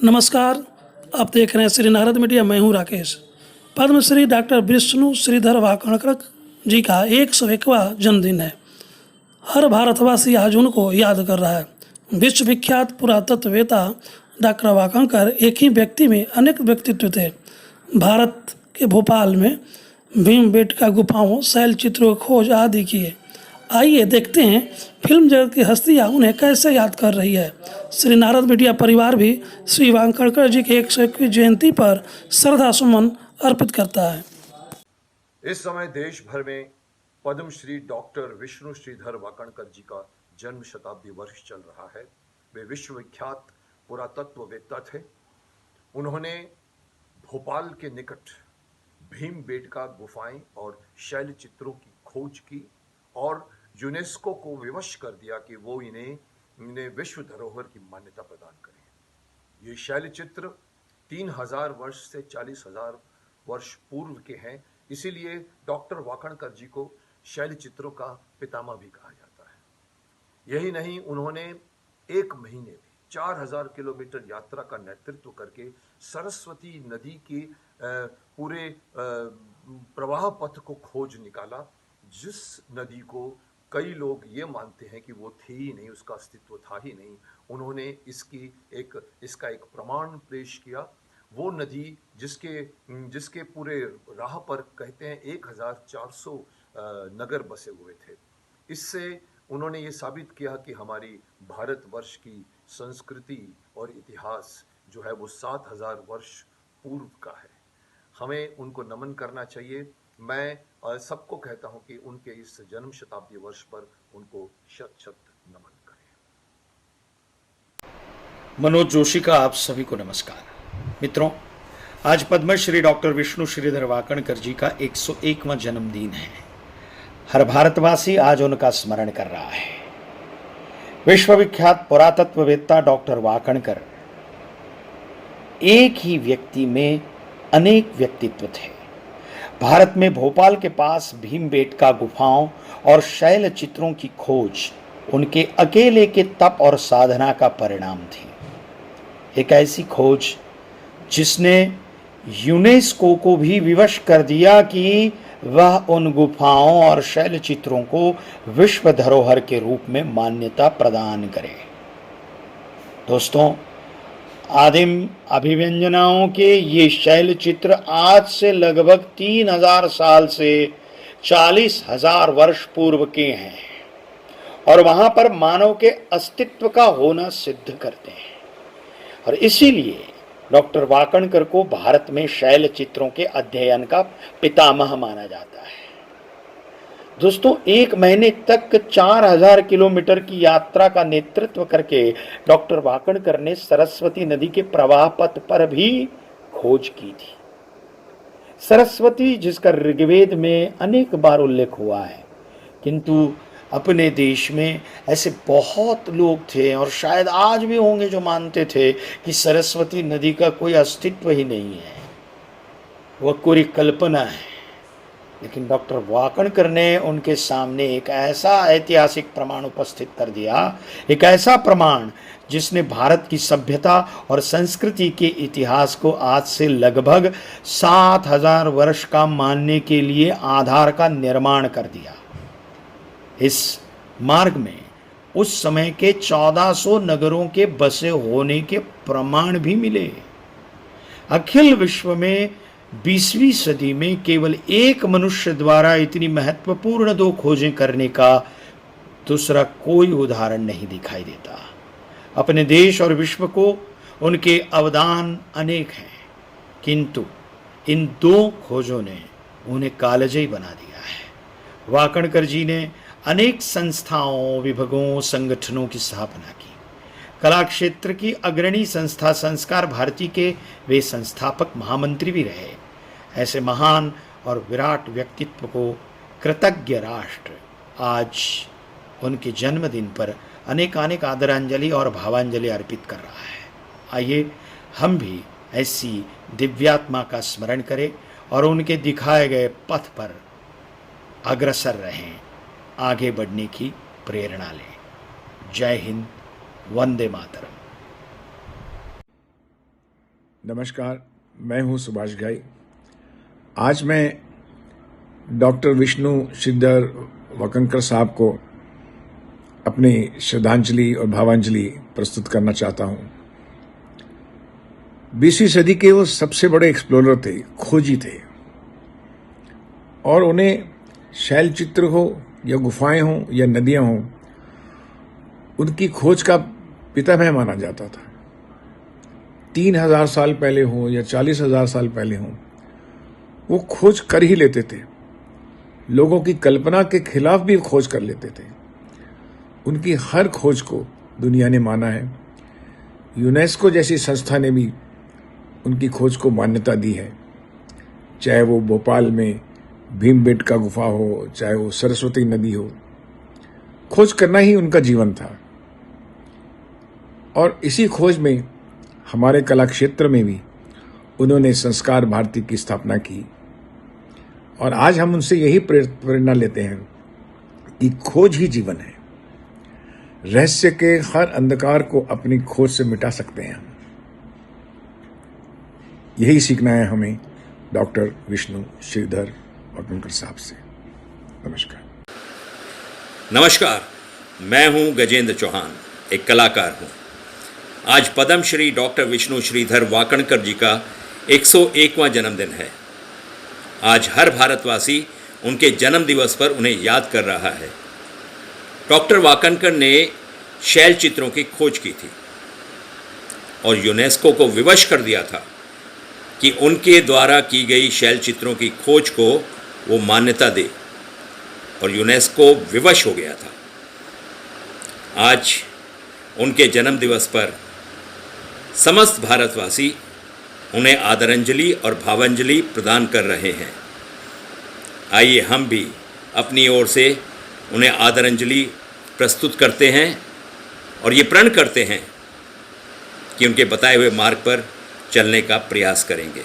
नमस्कार, आप देख रहे हैं श्री नारद मीडिया। मैं हूं राकेश। पद्मश्री डॉक्टर विष्णु श्रीधर वाकणकर जी का 101वां जन्मदिन है। हर भारतवासी आज उनको याद कर रहा है। विश्व विख्यात पुरातत्ववेत्ता डॉक्टर वाकणकर एक ही व्यक्ति में अनेक व्यक्तित्व थे। भारत के भोपाल में भीमबेटका गुफाओं, शैल चित्रों की खोज आदि किए। आइए देखते हैं फिल्म जगत की हस्तियां उन्हें कैसे याद कर रही है। श्री नारद मीडिया परिवार भी श्री वाकणकर जी की 101वीं जयंती पर श्रद्धा सुमन अर्पित करता है। इस समय देश भर में पद्मश्री डॉक्टर विष्णु श्रीधर वाकणकर जी का जन्म शताब्दी वर्ष चल रहा है। वे विश्वविख्यात पुरातत्ववेत्ता थे। उन्होंने भोपाल के निकट भीमबेटका गुफाएं और शैल चित्रों की खोज की और यूनेस्को को विवश कर दिया कि वो इन्हें विश्व धरोहर की मान्यता प्रदान करें। ये शैल चित्र 3000 वर्ष से 40,000 वर्ष पूर्व के हैं, इसीलिए डॉक्टर वाकणकर जी को शैल चित्रों का पितामह भी कहा जाता है। यही नहीं, उन्होंने एक महीने में 4000 किलोमीटर यात्रा का नेतृत्व करके सरस्वती नदी की पूरे प्रवाह पथ को खोज निकाला, जिस नदी को कई लोग ये मानते हैं कि वो थी ही नहीं, उसका अस्तित्व था ही नहीं। उन्होंने इसका एक प्रमाण पेश किया। वो नदी जिसके पूरे राह पर कहते हैं 1400 नगर बसे हुए थे। इससे उन्होंने ये साबित किया कि हमारी भारतवर्ष की संस्कृति और इतिहास जो है वो 7000 वर्ष पूर्व का है। हमें उनको नमन करना चाहिए। मैं सबको कहता हूं कि उनके इस जन्म शताब्दी वर्ष पर उनको शत शत नमन करें। मनोज जोशी का आप सभी को नमस्कार। मित्रों, आज पद्मश्री डॉक्टर विष्णु श्रीधर वाकणकर जी का 101वां जन्मदिन है। हर भारतवासी आज उनका स्मरण कर रहा है। विश्वविख्यात पुरातत्ववेत्ता डॉक्टर वाकणकर एक ही व्यक्ति में अनेक व्यक्तित्व थे। भारत में भोपाल के पास भीमबेटका गुफाओं और शैल चित्रों की खोज उनके अकेले के तप और साधना का परिणाम थी। एक ऐसी खोज जिसने यूनेस्को को भी विवश कर दिया कि वह उन गुफाओं और शैल चित्रों को विश्व धरोहर के रूप में मान्यता प्रदान करे। दोस्तों, आदिम अभिव्यंजनाओं के ये शैल चित्र आज से लगभग 3000 साल से 40,000 वर्ष पूर्व के हैं और वहां पर मानव के अस्तित्व का होना सिद्ध करते हैं। और इसीलिए डॉक्टर वाकणकर को भारत में शैल चित्रों के अध्ययन का पितामह माना जाता है। दोस्तों, एक महीने तक 4000 किलोमीटर की यात्रा का नेतृत्व करके डॉक्टर वाकणकर ने सरस्वती नदी के प्रवाह पथ पर भी खोज की थी। सरस्वती जिसका ऋग्वेद में अनेक बार उल्लेख हुआ है, किंतु अपने देश में ऐसे बहुत लोग थे और शायद आज भी होंगे जो मानते थे कि सरस्वती नदी का कोई अस्तित्व ही नहीं है, वह कोई कल्पना है। लेकिन डॉक्टर वाकणकर ने उनके सामने एक ऐसा ऐतिहासिक प्रमाण उपस्थित कर दिया, एक ऐसा प्रमाण जिसने भारत की सभ्यता और संस्कृति के इतिहास को आज से लगभग 7000 वर्ष का मानने के लिए आधार का निर्माण कर दिया। इस मार्ग में उस समय के 1400 नगरों के बसे होने के प्रमाण भी मिले। अखिल विश्व में 20वीं सदी में केवल एक मनुष्य द्वारा इतनी महत्वपूर्ण 2 खोजें करने का दूसरा कोई उदाहरण नहीं दिखाई देता। अपने देश और विश्व को उनके अवदान अनेक हैं, किंतु इन 2 खोजों ने उन्हें कालजयी बना दिया है। वाकणकर जी ने अनेक संस्थाओं, विभागों, संगठनों की स्थापना की। कला क्षेत्र की अग्रणी संस्था संस्कार भारती के वे संस्थापक महामंत्री भी रहे। ऐसे महान और विराट व्यक्तित्व को कृतज्ञ राष्ट्र आज उनके जन्मदिन पर अनेकानेक आदरांजलि और भावांजलि अर्पित कर रहा है। आइए हम भी ऐसी दिव्यात्मा का स्मरण करें और उनके दिखाए गए पथ पर अग्रसर रहें, आगे बढ़ने की प्रेरणा लें। जय हिंद, वंदे मातरम। नमस्कार, मैं हूं सुभाष घई। आज मैं डॉक्टर विष्णु श्रीधर वाकणकर साहब को अपनी श्रद्धांजलि और भावांजलि प्रस्तुत करना चाहता हूं। 20वीं सदी के वो सबसे बड़े एक्सप्लोरर थे, खोजी थे, और उन्हें शैल चित्र हो या गुफाएं हो या नदियां हो, उनकी खोज का पितामह माना जाता था। 3000 साल पहले हो या 40,000 साल पहले हो, वो खोज कर ही लेते थे। लोगों की कल्पना के खिलाफ भी खोज कर लेते थे। उनकी हर खोज को दुनिया ने माना है। यूनेस्को जैसी संस्था ने भी उनकी खोज को मान्यता दी है, चाहे वो भोपाल में भीमबेटका गुफा हो, चाहे वो सरस्वती नदी हो। खोज करना ही उनका जीवन था, और इसी खोज में हमारे कला क्षेत्र में भी उन्होंने संस्कार भारती की स्थापना की। और आज हम उनसे यही प्रेरणा लेते हैं कि खोज ही जीवन है। रहस्य के हर अंधकार को अपनी खोज से मिटा सकते हैं हम। यही सीखना है हमें डॉक्टर विष्णु श्रीधर वाकणकर साहब से। नमस्कार। नमस्कार, मैं हूं गजेंद्र चौहान, एक कलाकार हूं। आज पद्मश्री डॉक्टर विष्णु श्रीधर वाकणकर जी का 101वां जन्मदिन है। आज हर भारतवासी उनके जन्म दिवस पर उन्हें याद कर रहा है। डॉक्टर वाकणकर ने शैल चित्रों की खोज की थी और यूनेस्को को विवश कर दिया था कि उनके द्वारा की गई शैल चित्रों की खोज को वो मान्यता दे, और यूनेस्को विवश हो गया था। आज उनके जन्म दिवस पर समस्त भारतवासी उन्हें आदरांजलि और भावांजलि प्रदान कर रहे हैं। आइए हम भी अपनी ओर से उन्हें आदरांजलि प्रस्तुत करते हैं और ये प्रण करते हैं कि उनके बताए हुए मार्ग पर चलने का प्रयास करेंगे।